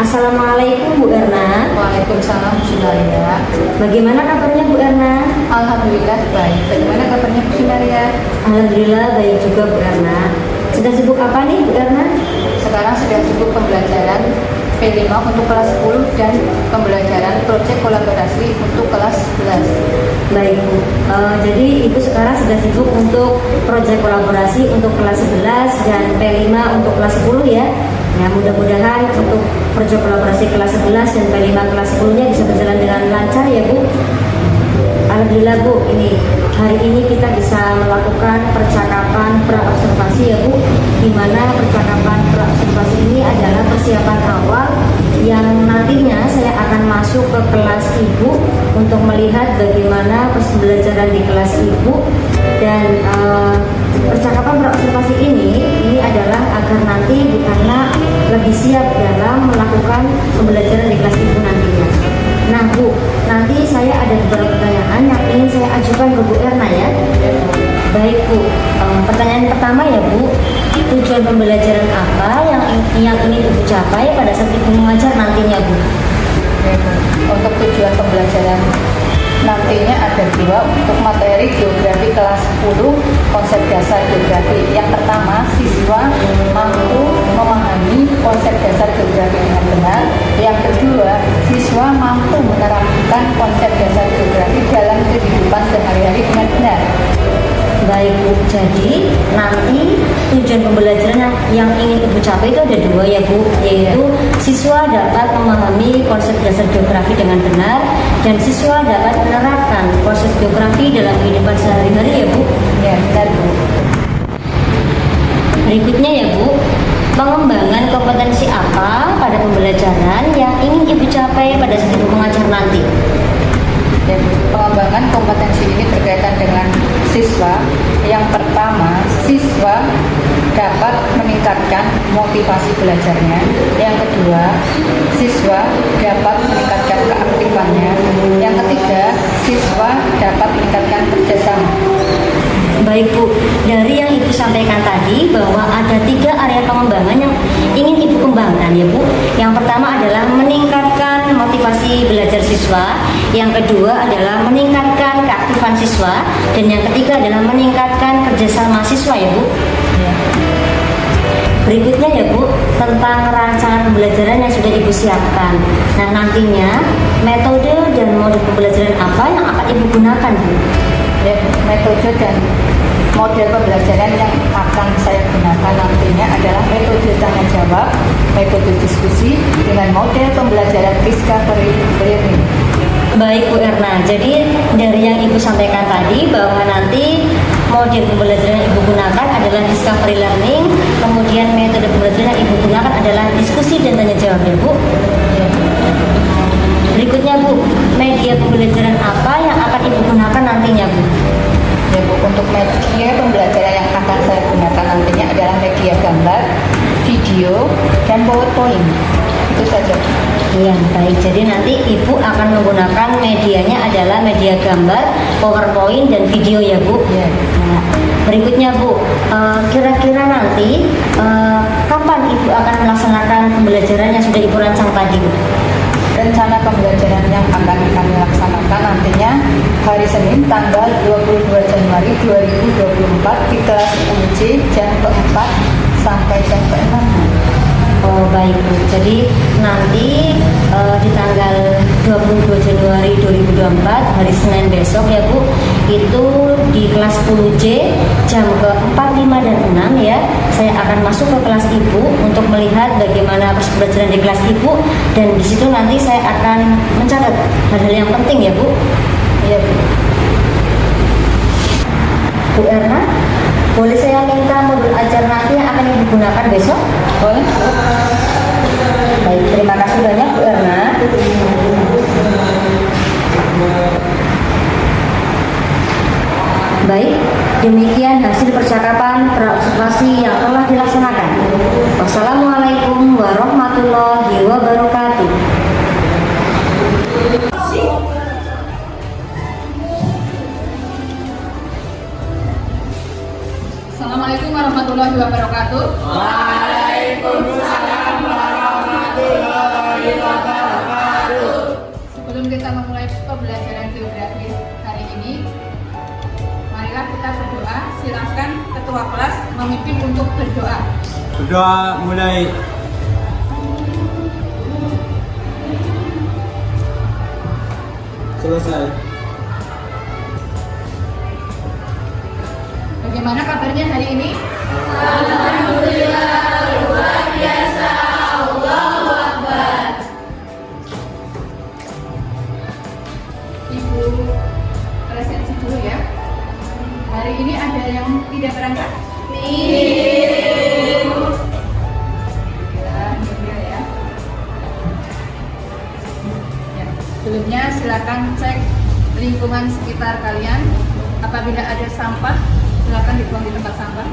Assalamualaikum Bu Erna. Waalaikumsalam Bu Sunaria. Bagaimana kabarnya Bu Erna? Alhamdulillah baik. Bagaimana kabarnya Bu Sunaria? Alhamdulillah baik juga Bu Erna. Sedang sibuk apa nih Bu Erna? Sekarang sedang sibuk pembelajaran P5 untuk kelas 10 dan pembelajaran proyek kolaborasi untuk kelas 11. Baik Bu. Jadi Ibu sekarang sedang sibuk untuk proyek kolaborasi untuk kelas 11 dan P5 untuk kelas 10 ya. Ya, mudah-mudahan untuk proyek kolaborasi kelas 11 dan P5 kelas 10-nya bisa berjalan dengan lancar ya Bu. Alhamdulillah Bu, hari ini kita bisa melakukan percakapan praobservasi ya Bu, di mana percakapan praobservasi ini adalah persiapan awal yang nantinya saya akan masuk ke kelas Ibu untuk melihat bagaimana pembelajaran di kelas Ibu. Dan percakapan praobservasi ini adalah agar nanti Bu Erna lebih siap dalam melakukan pembelajaran di kelas Ibu nantinya. Nah Bu, nanti saya ada beberapa pertanyaan yang ingin saya ajukan ke Bu Erna ya. Baik Bu, pertanyaan pertama ya Bu, tujuan pembelajaran apa yang ingin Ibu capai pada saat Ibu mengajar nantinya Bu? Untuk tujuan pembelajaran nantinya ada dua. Untuk materi geografi kelas 10 konsep dasar geografi. Yang pertama, siswa mampu memahami konsep dasar geografi dengan benar. Yang kedua, siswa mampu menerapkan konsep dasar geografi dalam kehidupan sehari-hari dengan benar. Baik Bu, jadi nanti tujuan pembelajaran yang ingin Ibu capai itu ada dua ya Bu, yaitu siswa dapat memahami konsep dasar geografi dengan benar dan siswa dapat menerapkan konsep geografi dalam kehidupan sehari-hari ya Bu. Ya, benar Bu. Berikutnya ya Bu, pengembangan kompetensi apa pada pembelajaran yang ingin Ibu capai pada saat Ibu mengajar nanti? Ya, pengembangan kompetensi ini berkaitan dengan siswa. Yang pertama, siswa dapat meningkatkan motivasi belajarnya. Yang kedua, siswa dapat meningkatkan keaktifannya. Yang ketiga, siswa dapat meningkatkan kerjasama. Baik Bu, dari yang Ibu sampaikan tadi bahwa ada 3 area pengembangan yang ingin Ibu kembangkan ya Bu. Yang pertama adalah meningkatkan motivasi belajar siswa, yang kedua adalah meningkatkan keaktifan siswa, dan yang ketiga adalah meningkatkan kerjasama siswa ya Bu. Ya. Berikutnya ya Bu, tentang rancangan pembelajaran yang sudah Ibu siapkan. Nah nantinya metode dan modul pembelajaran apa yang akan Ibu gunakan Bu? Ya, metode dan model pembelajaran yang akan saya gunakan nantinya adalah metode tanya jawab, metode diskusi, dengan model pembelajaran discovery learning. Baik Bu Erna, jadi dari yang Ibu sampaikan tadi bahwa nanti model pembelajaran yang Ibu gunakan adalah discovery learning, kemudian metode pembelajaran yang Ibu gunakan adalah diskusi dan tanya jawab ya Bu. Ya. Berikutnya Bu, media pembelajaran apa yang akan Ibu gunakan nantinya Bu? Ya Bu, untuk media pembelajaran yang akan saya gunakan nantinya adalah media gambar, video, dan PowerPoint. Itu saja. Iya, baik. Jadi nanti Ibu akan menggunakan medianya adalah media gambar, PowerPoint, dan video ya Bu. Ya. Nah, berikutnya Bu, kira-kira nanti kapan Ibu akan melaksanakan pembelajaran yang sudah Ibu rancang tadi Bu? Rencana pembelajaran yang akan kami laksanakan nantinya hari Senin tanggal 22 Januari 2024 di kelas 10C jam ke-4 sampai jam ke-6. Oh baik Bu, jadi nanti di tanggal 22 Januari 2024 hari Senin besok ya Bu, itu di kelas 10C jam ke-4, 5, dan 6 ya, saya akan masuk ke kelas Ibu untuk melihat bagaimana pembelajaran di kelas Ibu, dan di situ nanti saya akan mencatat hal-hal yang penting ya Bu. Iya Bu. Bu Erna, boleh saya minta modul ajar nanti yang akan Ibu gunakan besok? Boleh. Baik, terima kasih banyak Bu Erna. Baik, demikian hasil percakapan praobservasi yang telah dilaksanakan. Wassalamualaikum warahmatullahi wabarakatuh. Assalamualaikum warahmatullahi wabarakatuh. Waalaikumsalam warahmatullahi kita memulai pembelajaran geografi hari ini, marilah kita berdoa. Silakan ketua kelas memimpin untuk berdoa. Berdoa mulai. Selesai. Bagaimana kabarnya hari ini? Ibu presensi dulu ya. Hari ini ada yang tidak berangkat? Ya. Sebelumnya silakan cek lingkungan sekitar kalian. Apabila ada sampah, silakan dibuang di tempat sampah.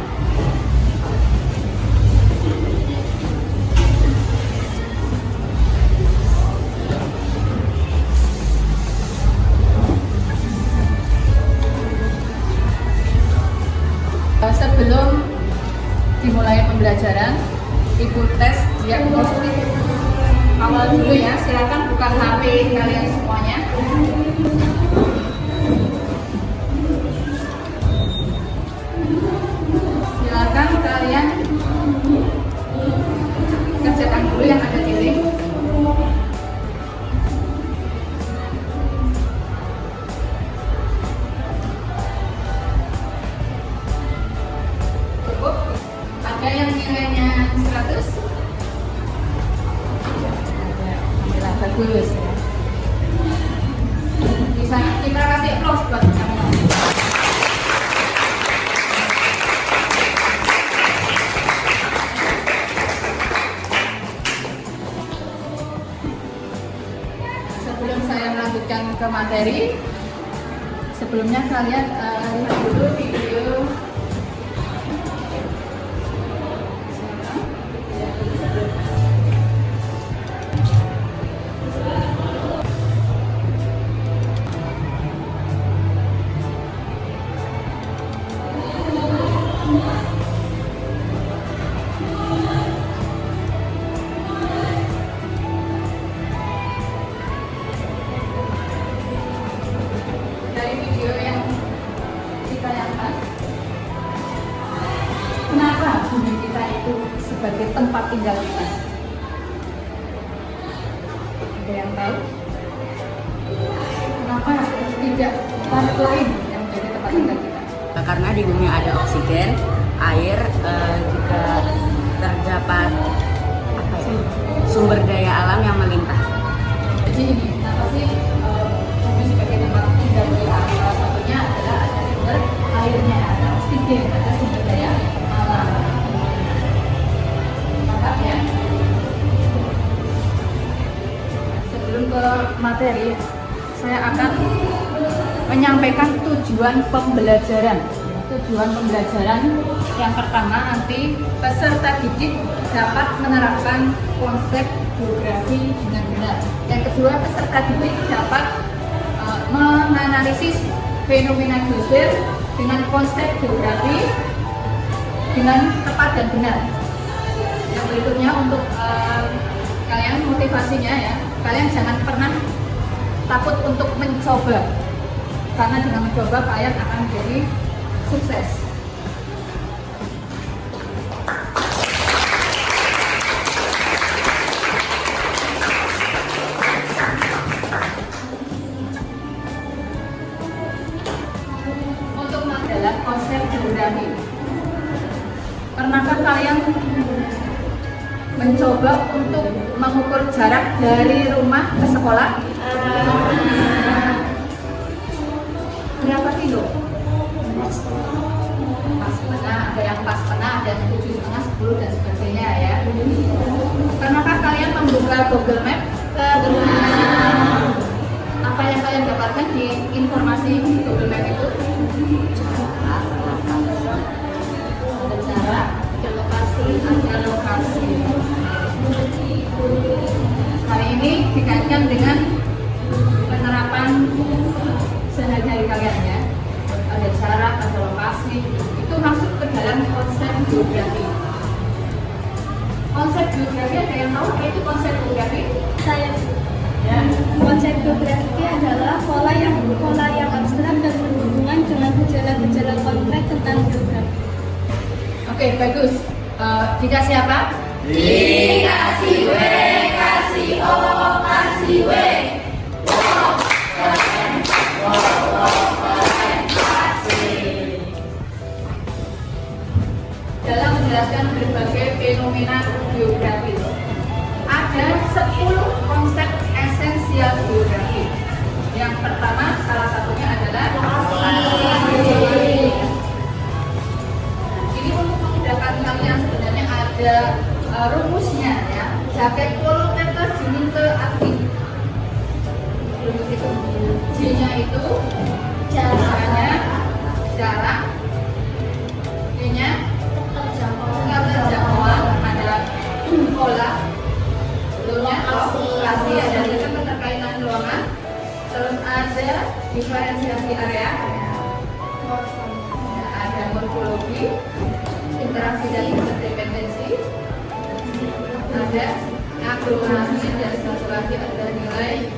Sebelum dimulai pembelajaran, Ibu tes diagnostik awal dulu ya. Silakan buka HP kalian semuanya. Silakan kalian kerjakan dulu yang ada titik. Cukup? Ada yang nilainya 100? Alhamdulillah, bagus ya. Bisa kita kasih applause buat kamu. Sebelum saya melanjutkan ke materi, sebelumnya kalian lihat dulu video. Dari video yang ditayangkan, kenapa bumi kita itu sebagai tempat tinggal kita? Ada yang tahu? Kenapa tidak planet lain yang menjadi tempat tinggal kita? Karena di bumi ada oksigen, air, juga terdapat sumber daya alam yang melimpah. Jadi ini, kenapa sih bumi sebagai tempat tinggal kita? Salah satunya adalah ada sumber airnya, ada oksigen, ada sumber daya alam. Mantap ya. Sebelum ke materi, saya akan menyampaikan tujuan pembelajaran. Tujuan pembelajaran yang pertama, nanti peserta didik dapat menerapkan konsep geografi dengan benar. Yang kedua, peserta didik dapat menganalisis fenomena geosfer dengan konsep geografi dengan tepat dan benar. Yang berikutnya untuk kalian motivasinya ya, kalian jangan pernah takut untuk mencoba, karena dengan mencoba kalian akan menjadi sukses. Untuk adalah konsep geografi. Pernahkah kalian mencoba untuk mengukur jarak dari rumah ke sekolah? Berapa kilo? Pas setengah, ada yang pas setengah, ada yang 7,5, 10 dan sebagainya ya. Pernahkah kalian membuka Google Map? Apa yang kalian dapatkan di informasi Google Map itu? Ada jarak, ada lokasi, ada lokasi. Hari ini dikaitkan dengan penerapan sehari-hari kalian ya. Ada jarak, ada lokasi, itu masuk ke dalam konsep geografi. Konsep geografi ada yang tahu apa itu konsep geografi? Saya Ya. konsep geografi adalah pola yang abstrak dan berhubungan dengan gejala-gejala konkret tentang geografi. Oke, bagus. Dikasih apa? Dikasih W, kasih O, kasih W. Dalam menjelaskan berbagai fenomena geografis, ada 10 konsep esensial geografi. Yang pertama, salah satunya adalah ini untuk memudahkan kalian sebenarnya ada rumusnya ya. Jaket polo meter dingin ke arti. Rumus itu J-nya itu jarak, E-nya keterjangkauan, ada pola, lalu lokasi, ada keterkaitan ruangan, terus ada diferensiasi area, ada morfologi, interaksi dan interdependensi, ada aglomerasi, dan satu lagi ada nilai.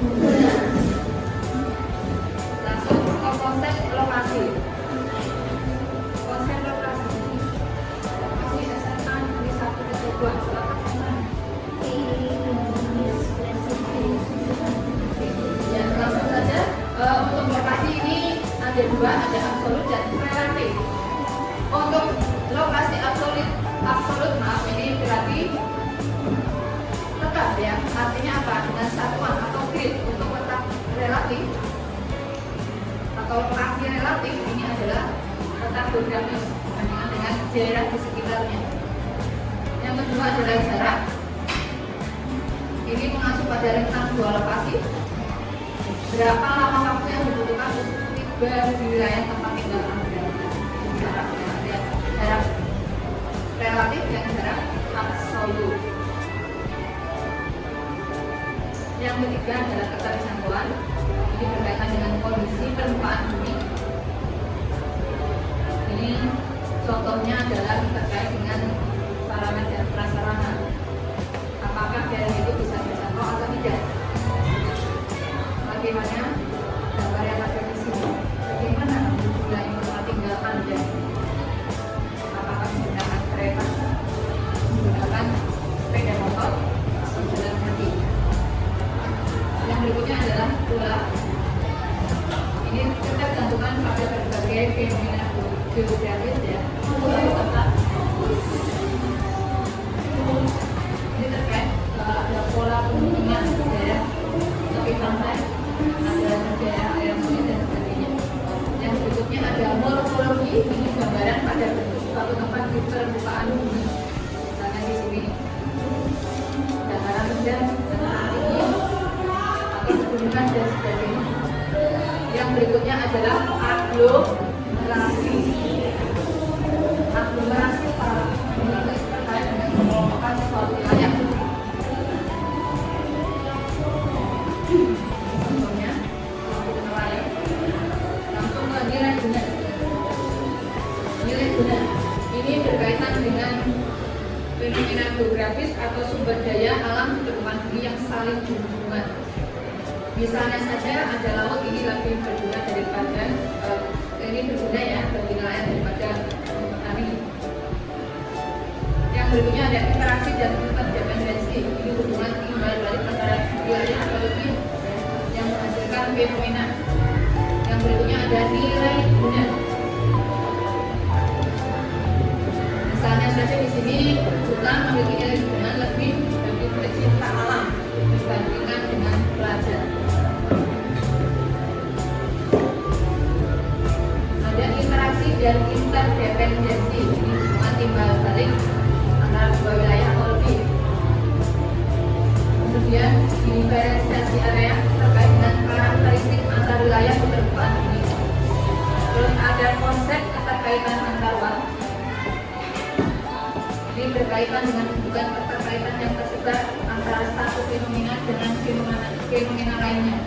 Langsung ke konsep lokasi. Konsep lokasi SMA di 1-2 ya, langsung saja. Untuk lokasi ini ada dua, ada absolut dan relatif. Untuk lokasi absolut maaf, ini berarti tetap ya, artinya apa? Dengan satuan atau grid. Untuk letak relatif atau lokasi relatif ini adalah letak geografis dibandingkan dengan daerah di sekitarnya. Yang kedua adalah jarak. Ini mengacu pada rentang dua lokasi. Berapa lama waktu yang dibutuhkan untuk tiba di wilayah tempat tinggal Anda? Jarak relatif dan jarak absolut. Yang ketiga adalah keterjangkauan. Ini berkaitan dengan kondisi permukaan bumi. Ini contohnya adalah terkait dengan sarana dan prasarana. Apakah daerah itu bisa dijangkau atau tidak? Bagaimana gambar yang ada di sini? Bagaimana wilayah tempat tinggal Anda? Apakah menggunakan kereta, menggunakan sepeda motor, atau jalan kaki? Yang berikutnya adalah pula. Ini kita gantungkan pada berbagai fenomena geografis ya. Ini terkait ada pola pegunungan daerah tepi pantai, ada daerah air sungai dan sebagainya. Yang berikutnya ada morfologi, ini gambaran pada bentuk suatu tempat di permukaan bumi. Misalnya di sini dataran rendah, dataran tinggi, atau pegunungan dan sebagainya. Yang berikutnya adalah aglomerasi. Aglomerasi terkait dengan mengelompokkan suatu wilayah. Contohnya, suatu nelayan langsung ke nilai guna. Nilai guna ini berkaitan dengan fenomena geografis atau sumber daya alam di permukaan bumi yang saling berhubungan. Misalnya saja ada laut, ini lebih berguna daripada ini berguna ya bagi nelayan daripada petani. Yang berikutnya ada interaksi dan interdependensi. Ini hubungan timbal balik antara wilayah atau lebih yang menghasilkan fenomena. Yang berikutnya ada nilai guna. Misalnya saja di sini hutan memiliki nilai guna lebih bagi pecinta alam dibandingkan dengan pelajar. Ada interaksi dan interdependensi, ini hubungan timbal balik antara dua wilayah atau lebih. Kemudian diferensiasi area terkait dengan karakteristik antar wilayah di permukaan bumi. Terus ada konsep keterkaitan antar waktu. Ini berkaitan dengan hubungan keterkaitan yang tersebar antara satu fenomena dengan fenomena lainnya.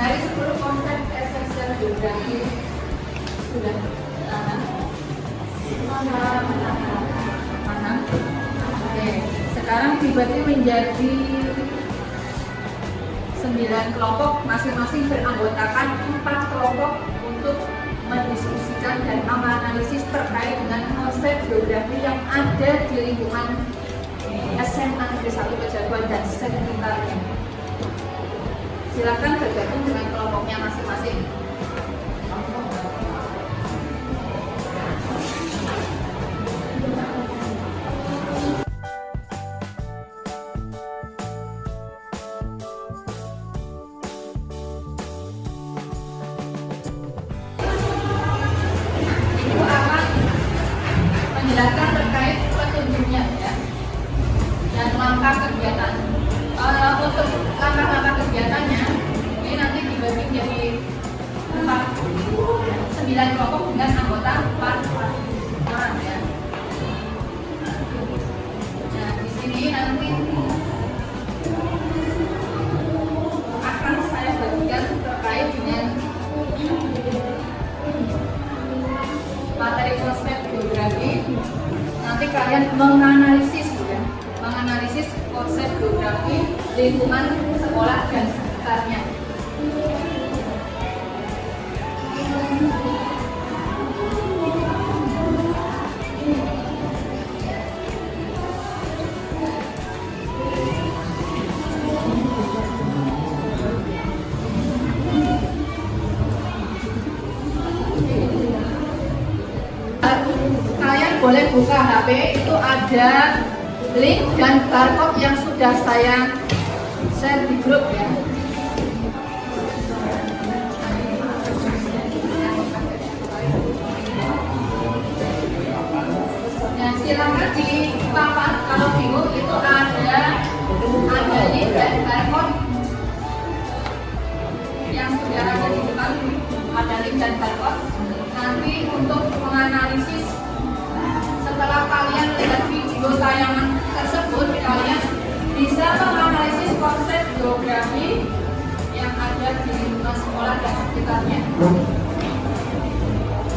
Dari 10 konsep esensial geografi sudah sekarang dibagi menjadi 9 kelompok, masing-masing beranggotakan 4 kelompok untuk mendiskusikan dan menganalisis terkait dengan konsep geografi yang ada di lingkungan SMA Negeri 1 Pejaguan dan sekitarnya. Silakan bergabung dengan kelompoknya masing-masing. Ibu akan menjelaskan terkait petunjuknya ya, dan langkah kegiatan. Untuk langkah-langkah kegiatannya ini nanti dibagi menjadi 9 kelompok dengan anggota 4 orang ya. Nah di sini nanti akan saya bagikan terkait dengan materi konsep geografi. Nanti kalian menganalisis ya, menganalisis konsep geografi lingkungan sekolah dan sekitarnya. Kalian boleh buka HP, itu ada link dan barcode yang sudah saya share di grup ya. Nah, silakan di papan kalau bingung itu ada link dan barcode yang sudah ada di depan, ada link dan barcode. Nanti untuk menganalisis setelah kalian lihat video tayangan tersebut, kalian bisa menganalisis konsep geografi yang ada di lingkungan sekolah dan sekitarnya.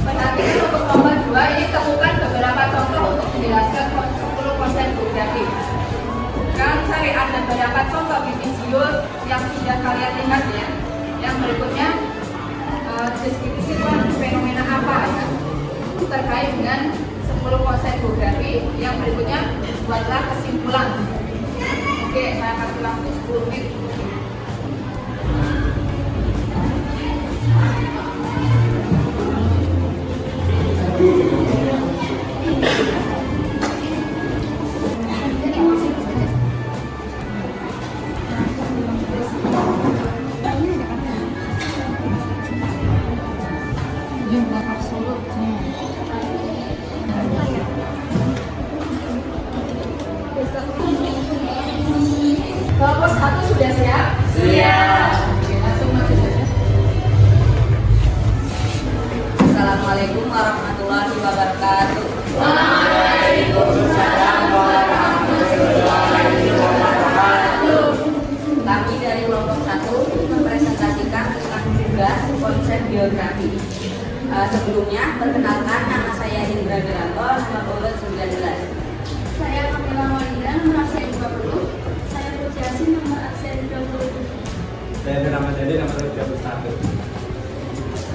Berarti untuk nomor 2 ini temukan beberapa contoh untuk menjelaskan 10 konsep geografi. Kalian cari ada beberapa contoh di video yang sudah kalian lihat ya. Yang berikutnya deskripsi fenomena apa ya, terkait dengan 10 konsep geografi. Yang berikutnya buatlah kesimpulan. Oke, saya kasih waktu 10 menit. Jumlah absolutnya. Kelompok 1 sudah siap? Siap. Oke, langsung maju saja. Assalamualaikum warahmatullahi wabarakatuh. Waalaikumsalam warahmatullahi wabarakatuh. Kami dari kelompok 1 mempresentasikan tentang tugas konsep geografi. Sebelumnya, perkenalkan, nama saya Indra Geranto, nomor urut 19. Saya Kamila Maulida, nomor absen 20. Saya Putri Yasin, nomor absen 20. Saya Rahmat Jadi, nomor 31.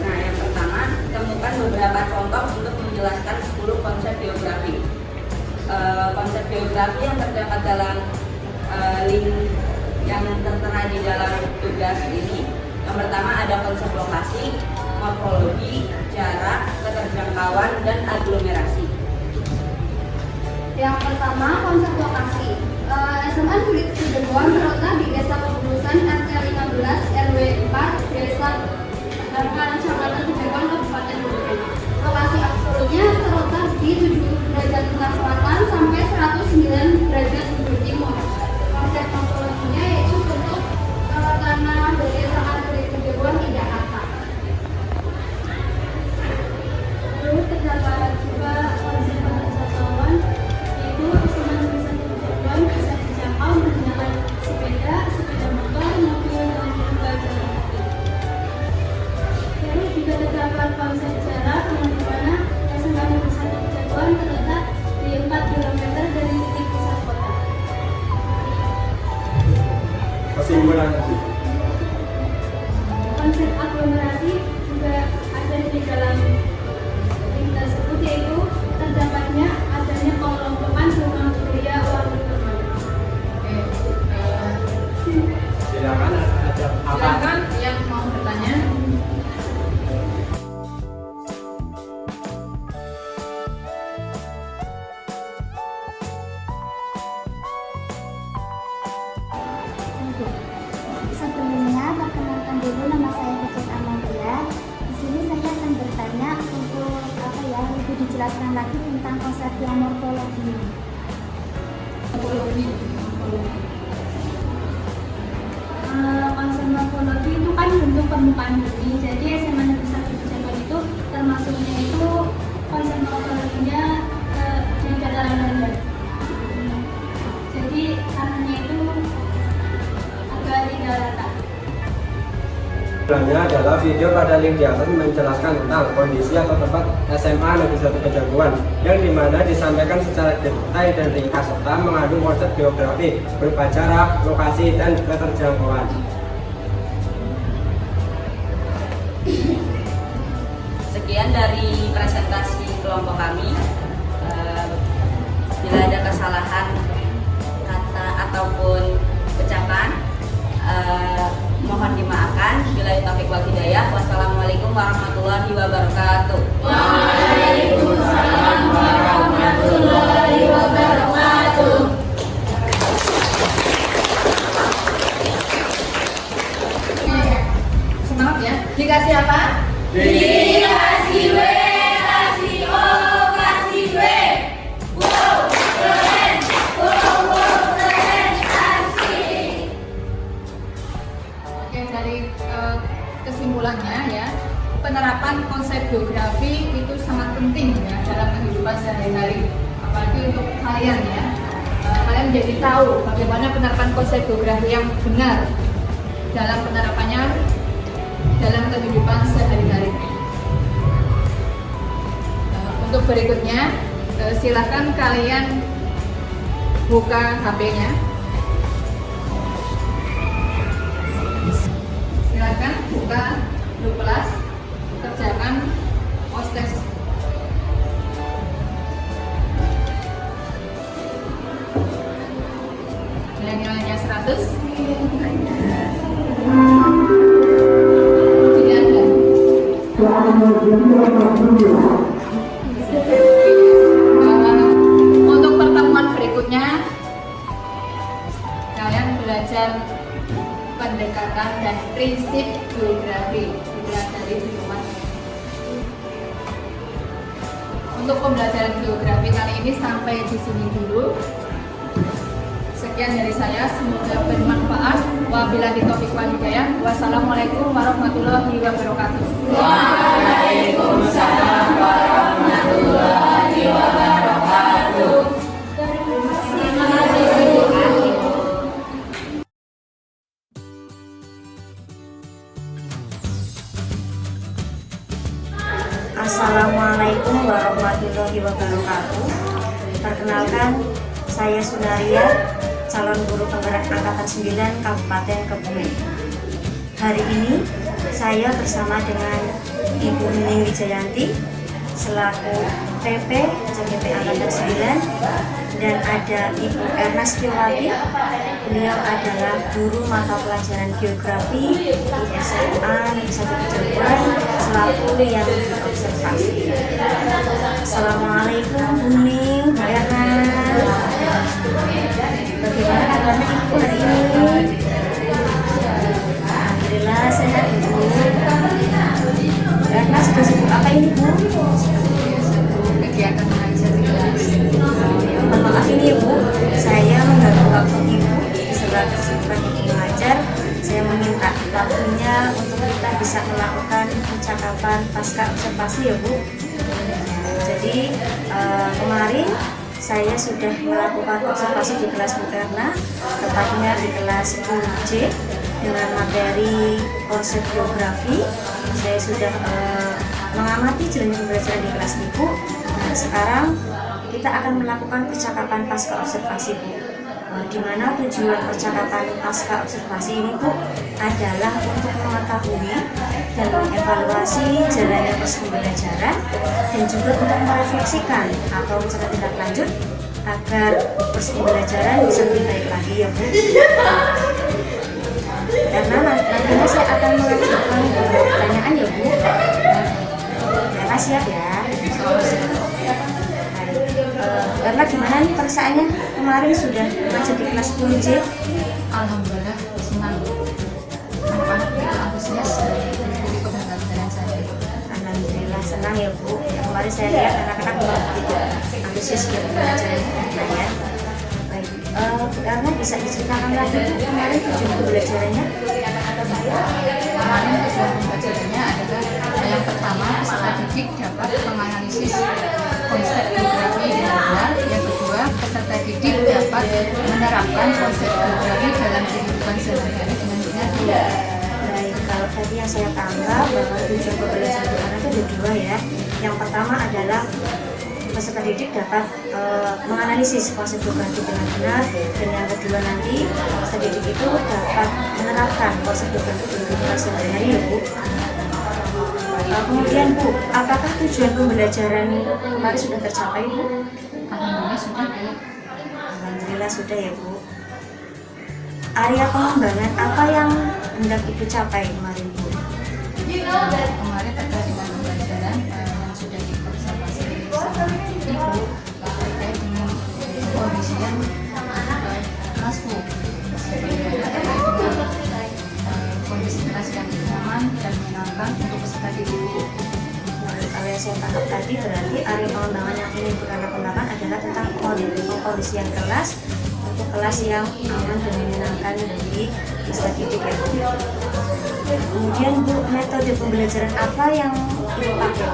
Nah, yang pertama, temukan beberapa contoh untuk menjelaskan 10 konsep geografi. Konsep geografi yang terdapat dalam link yang tertera di dalam tugas ini. Yang pertama ada konsep lokasi, morfologi, jarak, keterjangkauan, dan aglomerasi. Yang pertama, konsep lokasi. SMA Negeri Pejaguan terletak di Desa Pegurusan RT 15 RW 4 Desa Darman, Kecamatan Pejaguan, Kabupaten Bogor. Lokasi absolutnya terletak di 7 derajat utara selatan sampai 109 derajat bujur timur. Konsep morfologinya yaitu bentuk tanah dari SMA Negeri Pejaguan di Jakarta. Lalu terdapat juga konsep wisatawan, yaitu SMA Negeri Pejaguan bisa dijangkau menggunakan sepeda Bu. Sebelumnya, perkenalkan dulu, nama saya Putri Amalia. Di sini saya akan bertanya untuk lebih dijelaskan lagi tentang konsep morfologi. Konsep morfologi itu kan bentuk permukaan bumi. Jadi SMA Negeri 1 Cirebon itu termasuknya itu konsep morfologinya di dataran rendah. Jadi tanahnya itu agak tidak rata. Selanjutnya adalah video pada link di atas menjelaskan tentang kondisi atau tempat SMA Negeri 1 Kejaguan yang dimana disampaikan secara detail dan ringkas serta mengandung konsep geografi berupa jarak, lokasi, dan keterjangkauan. Sekian dari presentasi kelompok kami. Bila ada kesalahan kata ataupun ucapan, mohon dimaafkan. Bila taufik wal hidayah. Wassalamualaikum warahmatullahi wabarakatuh. Waalaikumsalam warahmatullahi wabarakatuh. Semangat ya. Dikasih apa? Dikasih W, kasih O, kasih W. Wow, keren. Wow, keren. Asik. Oke, dari kesimpulannya ya, penerapan konsep geografi itu sangat penting ya dalam kehidupan sehari-hari, apalagi untuk kalian ya. Kalian jadi tahu bagaimana penerapan konsep geografi yang benar dalam penerapannya dalam kehidupan sehari-hari. Untuk berikutnya, silakan kalian buka HP-nya. Silakan buka Blue Plus, kerjakan OSTES. Nilai-nilainya 100. Tidak ada. Untuk pertemuan berikutnya, kalian belajar pendekatan dan prinsip geografi dipelajari di rumah. Untuk pembelajaran geografi kali ini sampai di sini dulu. Sekian dari saya, semoga bermanfaat. Wabillahi taufiq wal hidayah. Wassalamualaikum warahmatullahi wabarakatuh. Waalaikumsalam warahmatullahi wabarakatuh. Assalamualaikum warahmatullahi wabarakatuh. Perkenalkan, saya Sunaria, calon guru penggerak angkatan 9 Kabupaten Kebumen. Hari ini saya bersama dengan Ibu Nining Wijayanti selaku PP CGP angkatan 9 dan ada Ibu Erna Setiawati. Beliau adalah guru mata pelajaran geografi di SMA Negeri 1 Kejaguan selaku yang observasi. Assalamualaikum Bu Ning, Bu Erna. Bagaimana kabarnya Ibu hari ini? Alhamdulillah sehat Ibu. Erna sudah sibuk apa ini Bu? Kegiatan mengajar di kelas. Mohon maaf ini ya Bu, saya mengganggu waktu Ibu di sela kesibukan Ibu mengajar. Saya meminta waktunya untuk kita bisa melakukan percakapan pasca observasi ya Bu. Jadi kemarin saya sudah melakukan observasi di kelas Bu Erna, tepatnya di kelas 10C dengan materi konsep geografi. Saya sudah mengamati jalannya pembelajaran di kelas Ibu. Nah, sekarang kita akan melakukan percakapan pasca observasi Bu. Di mana tujuan percakapan pasca observasi ini Bu adalah untuk mengetahui dan mengevaluasi jalannya proses pembelajaran dan juga untuk merefleksikan atau mencari tindak lanjut agar proses pembelajaran bisa lebih baik lagi ya Bu. Karena nantinya saya akan melanjutkan beberapa pertanyaan ya Bu. Karena siap ya. Karena gimana nih perasaannya kemarin sudah mengajar di kelas 10C? Alhamdulillah antusias mengikuti pembelajaran saya. Alhamdulillah senang ya Bu. Kemarin saya lihat anak-anak begitu antusias dengan pembelajaran kita ya. Baik, Bu Erna bisa diceritakan lagi Bu kemarin tujuan pembelajarannya? Kemarin tujuan pembelajarannya adalah yang pertama peserta didik dapat menganalisis konsep geografi dengan benar. Yang kedua, peserta didik dapat menerapkan konsep geografi dalam kehidupan sehari-hari dengan benar. Baik, kalau tadi yang saya tangkap bahwa tujuan pembelajaran Bu Erna itu ada dua ya. Yang pertama adalah peserta didik dapat menganalisis konsep geografi dengan benar, dan yang kedua nanti peserta didik itu dapat menerapkan konsep geografi dalam kehidupan sehari-hari ya Bu. Kemudian Bu, apakah tujuan pembelajaran kemarin sudah tercapai Bu? Alhamdulillah sudah Bu. Alhamdulillah sudah ya Bu. Area pengembangan apa yang hendak Ibu capai kemarin Bu? Kemarin terkait dengan pembelajaran yang sudah diobservasi sama Ibu terkait dengan kondisian kelas Bu. Bagaimana terkait dengan kondisi kelas yang nyaman dan menyenangkan untuk peserta didik Bu. Kalau yang saya tangkap tadi berarti area pengembangan yang ingin Bu Erna kembangkan adalah tentang pengkondisian kelas untuk kelas yang aman dan menyenangkan bagi peserta didik ya Bu. Kemudian Bu, metode pembelajaran apa yang Ibu pakai?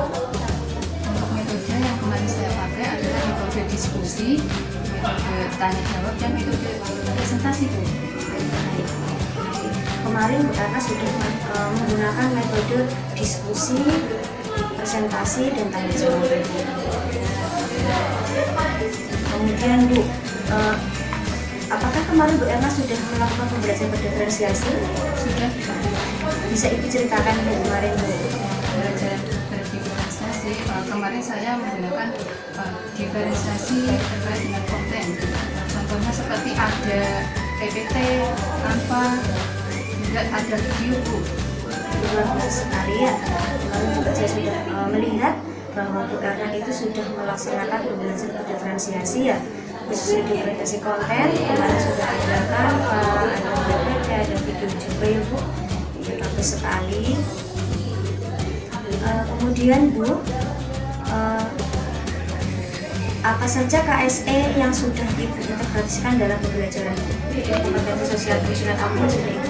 Untuk metode yang kemarin saya pakai adalah metode diskusi, metode tanya jawab, dan metode presentasi Bu. Kemarin Bu Erna sudah menggunakan metode diskusi, presentasi, dan tanya jawab. Kemudian Bu, apakah kemarin Bu Erna sudah melakukan pembelajaran berdiferensiasi? Sudah Bisa Ibu ceritakan Bu kemarin Bu? belajar berdiferensiasi. Kemarin saya menggunakan diferensiasi terkait dengan konten. Contohnya seperti ada PPT, Canva, juga ada video Bu. Luar biasa sekali ya. Kemarin juga saya sudah melihat bahwa Bu Erna itu sudah melaksanakan pembelajaran berdiferensiasi ya, khususnya diferensiasi konten. Kemarin sudah ada Canva, ada PPT, ada video juga ya Bu. Ya, bagus sekali. Kemudian Bu, apa saja KSE yang sudah Ibu integrasikan dalam pembelajaran kompetensi sosial emosional apa yang sudah Ibu?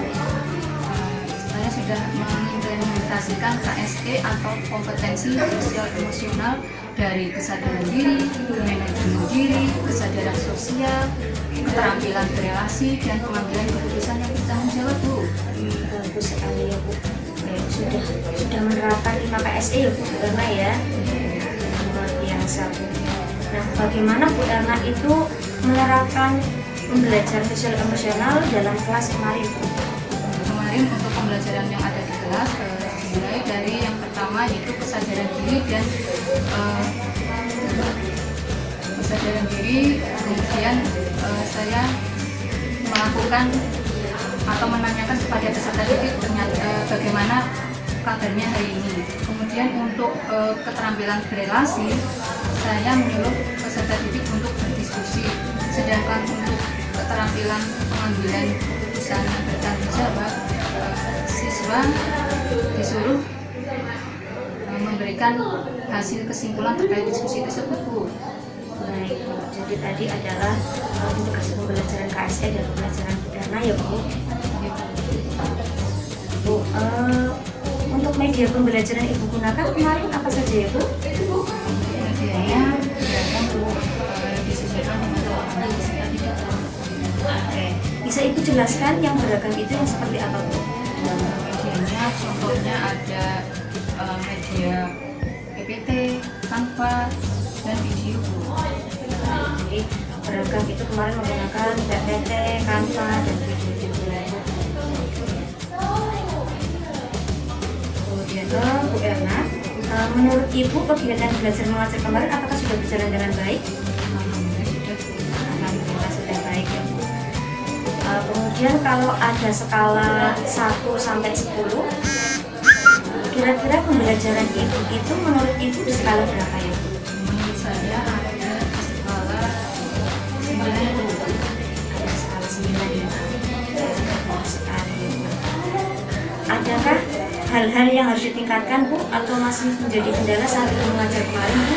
Saya sudah mengimplementasikan KSE atau kompetensi sosial emosional dari kesadaran diri, manajemen diri, kesadaran sosial, keterampilan berelasi, dan pengambilan keputusan yang bertanggung jawab Bu. Bagus sekali ya Bu. Sudah menerapkan 5 KSE ya Bu Erna ya. Luar biasa Bu. Nah, bagaimana Bu Erna itu menerapkan pembelajaran sosial emosional dalam kelas kemarin Bu? Kemarin untuk pembelajaran yang ada di kelas dimulai dari yang pertama yaitu kesadaran diri dan kesadaran diri. Kemudian saya melakukan atau menanyakan kepada peserta didik bagaimana kabarnya hari ini. Kemudian untuk keterampilan berelasi, saya menyuruh peserta didik untuk berdiskusi. Sedangkan untuk keterampilan pengambilan keputusan yang bertanggung jawab, siswa disuruh memberikan hasil kesimpulan terkait diskusi tersebut Bu. Baik Bu, jadi tadi adalah integrasi pembelajaran KSE dan pembelajaran Bu Erna ya Bu. Bu, untuk media pembelajaran Ibu gunakan kemarin apa saja ya Bu? Medianya beragam Bu, disesuaikan dengan kebutuhan peserta didik. Oke, bisa Ibu jelaskan yang beragam itu yang seperti apa Bu? Medianya contohnya ada media PPT, Canva, dan video Bu. Jadi beragam itu kemarin menggunakan PPT, Canva, dan video juga. Kemudian Bu Erna, menurut Ibu kegiatan belajar mengajar kemarin apakah sudah berjalan dengan baik? Alhamdulillah sudah Bu. Alhamdulillah sudah baik ya Bu. Kemudian kalau ada skala 1 sampai 10, kira-kira pembelajaran Ibu itu menurut Ibu di skala berapa ya Bu? Menurut saya ada skala 9 Bu. Ada skala 9 ya. Bagus sekali. Adakah hal-hal yang harus ditingkatkan Bu atau masih menjadi kendala saat Ibu mengajar kemarin Bu?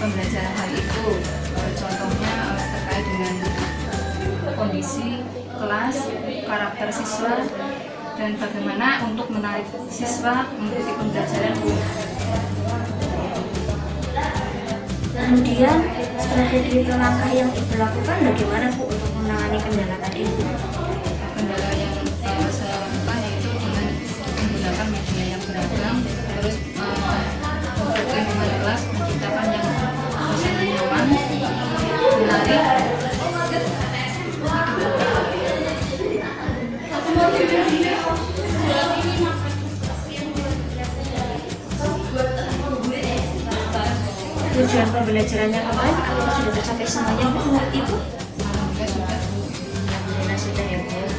Pembelajaran hari itu contohnya terkait dengan kondisi kelas, karakter siswa, dan bagaimana untuk menarik siswa mengikuti pembelajaran. Kemudian strategi atau langkah yang Ibu lakukan bagaimana Bu untuk menangani kendala tadi Bu? Kendala yang saya lakukan yaitu dengan menggunakan media yang beragam, terus untuk lingkungan kelas menciptakan yang suasana nyaman, menarik. Tujuan pembelajarannya kemarin apakah sudah tercapai semuanya Bu menurut Ibu? Alhamdulillah sudah ya Bu.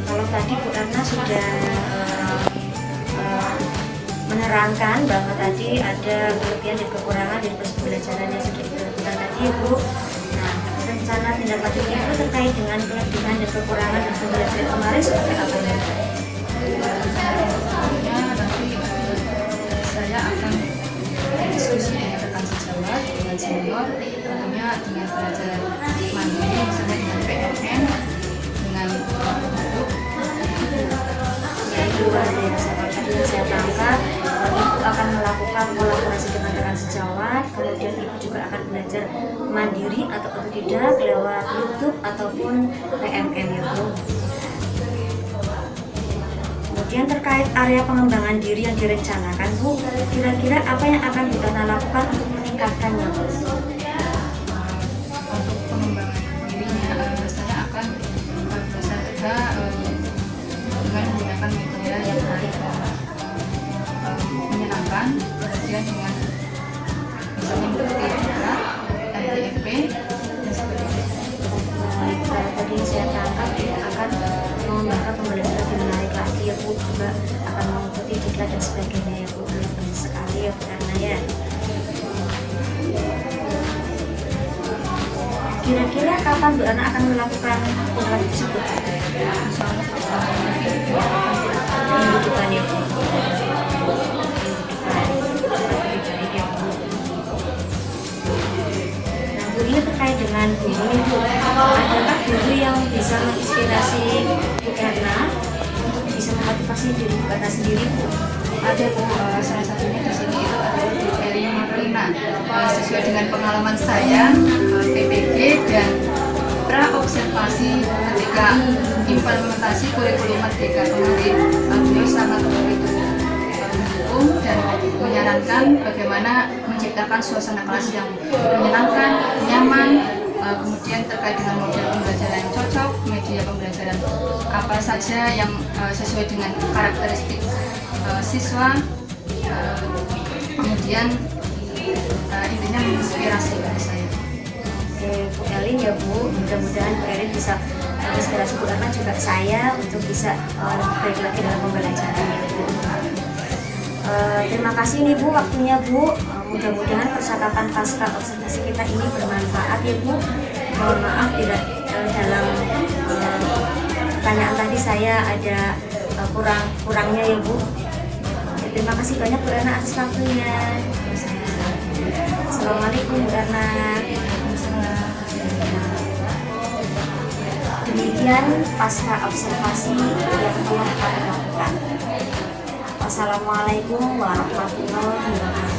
Kalau tadi Bu Erna sudah menerangkan bahwa tadi ada kelebihan dan kekurangan dari proses pembelajaran yang sudah dilakukan tadi ya Bu. Nah, rencana tindak lanjut Ibu terkait dengan kelebihan dan kekurangan dari pembelajaran kemarin seperti apa ya? Saya akan diskusi dengan rekan sejawat, dengan senior, tentunya dengan belajar mandiri, misalnya dengan PMN, dengan guru. Ya, itu luar biasa. Tadi yang saya tangkap, Ibu akan melakukan kolaborasi dengan rekan sejawat, kemudian Ibu juga akan belajar mandiri atau otodidak lewat YouTube ataupun PMN ya Bu. Kemudian terkait area pengembangan diri yang direncanakan Bu, kira-kira apa yang akan Bu Erna lakukan untuk meningkatkannya Bu? Untuk pengembangan dirinya, saya akan berusaha dengan menggunakan media yang menarik, menyenangkan, kemudian dengan misalnya mengikuti juga NDMP dan sebagainya. Kalau tadi saya tangkap Ibu akan mengembangkan pembelajaran lebih menarik lagi ya Bu, juga akan mengikuti diklat dan sebagainya ya Bu. Banyak sekali ya Bu Erna ya. Kira-kira kapan Bu Erna akan melakukan diklat tersebut? Minggu depan ya Bu. Ini terkait dengan guru nih Bu, adakah guru yang bisa menginspirasi Bu Erna untuk bisa memotivasi diri Bu Erna sendiri Bu? Ada Bu, salah satunya di sini itu adalah Bu Eli Marlina. Sesuai dengan pengalaman saya, PPG dan pra-observasi ketika implementasi kurikulum Merdeka kemarin, beliau sangat mendukung dan menyarankan bagaimana menciptakan suasana kelas yang menyenangkan, nyaman, kemudian terkait dengan model pembelajaran yang cocok, media pembelajaran apa saja yang sesuai dengan karakteristik siswa, kemudian intinya menginspirasi pada saya. Oke Bu Elin ya Bu, mudah-mudahan Bu Elin bisa menginspirasi Bu Erna juga saya untuk bisa lebih baik lagi dalam pembelajaran ya Bu. Terima kasih nih Bu waktunya Bu. Mudah-mudahan percakapan pasca observasi kita ini bermanfaat ya Bu. Mohon maaf bila dalam pertanyaan tadi saya ada kurangnya ya Bu. Terima kasih banyak Bu Erna atas waktunya. Assalamualaikum Bu Erna. Demikian pasca observasi yang telah kami lakukan. Wassalamualaikum warahmatullahi wabarakatuh.